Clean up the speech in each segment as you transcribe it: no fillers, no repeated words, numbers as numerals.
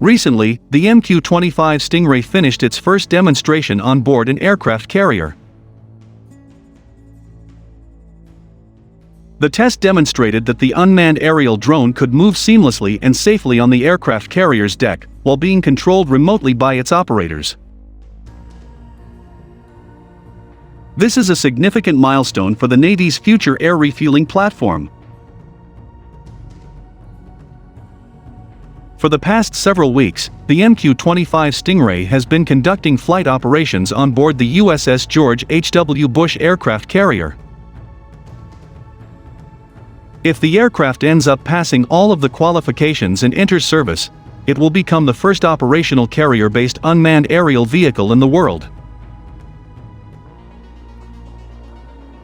Recently, the MQ-25 Stingray finished its first demonstration on board an aircraft carrier. The test demonstrated that the unmanned aerial drone could move seamlessly and safely on the aircraft carrier's deck, while being controlled remotely by its operators. This is a significant milestone for the Navy's future air refueling platform. For the past several weeks, the MQ-25 Stingray has been conducting flight operations on board the USS George H.W. Bush aircraft carrier. If the aircraft ends up passing all of the qualifications and enters service, it will become the first operational carrier-based unmanned aerial vehicle in the world.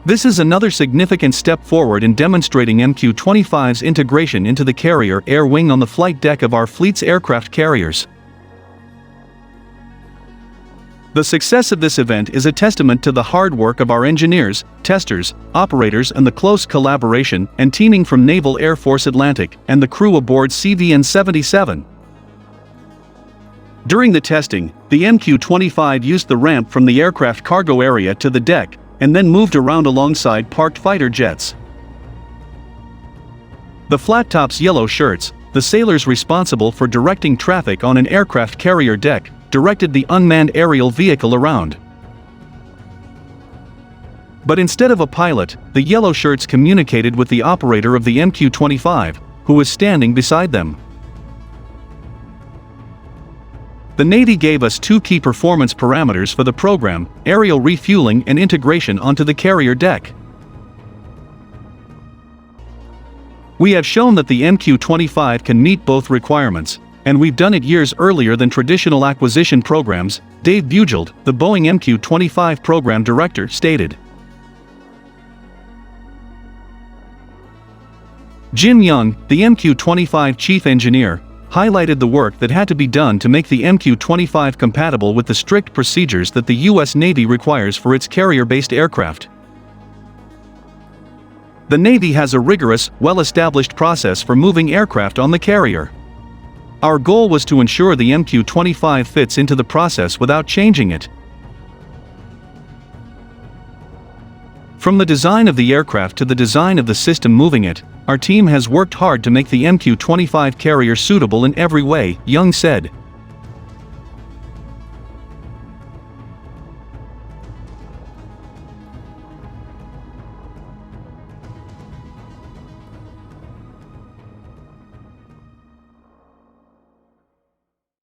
This is another significant step forward in demonstrating MQ-25's integration into the carrier air wing on the flight deck of our fleet's aircraft carriers. The success of this event is a testament to the hard work of our engineers, testers, operators, and the close collaboration and teaming from Naval Air Force Atlantic and the crew aboard CVN-77. During the testing, the MQ-25 used the ramp from the aircraft cargo area to the deck, and then moved around alongside parked fighter jets. The flat-tops yellow shirts, the sailors responsible for directing traffic on an aircraft carrier deck, directed the unmanned aerial vehicle around. But instead of a pilot, the yellow shirts communicated with the operator of the MQ-25, who was standing beside them. The Navy gave us two key performance parameters for the program: aerial refueling and integration onto the carrier deck. We have shown that the MQ-25 can meet both requirements, and we've done it years earlier than traditional acquisition programs, Dave Bugeld, the Boeing MQ-25 program director, stated. Jin Young, the MQ-25 chief engineer, highlighted the work that had to be done to make the MQ-25 compatible with the strict procedures that the U.S. Navy requires for its carrier-based aircraft. The Navy has a rigorous, well-established process for moving aircraft on the carrier. Our goal was to ensure the MQ-25 fits into the process without changing it. From the design of the aircraft to the design of the system moving it, our team has worked hard to make the MQ-25 carrier suitable in every way, Young said.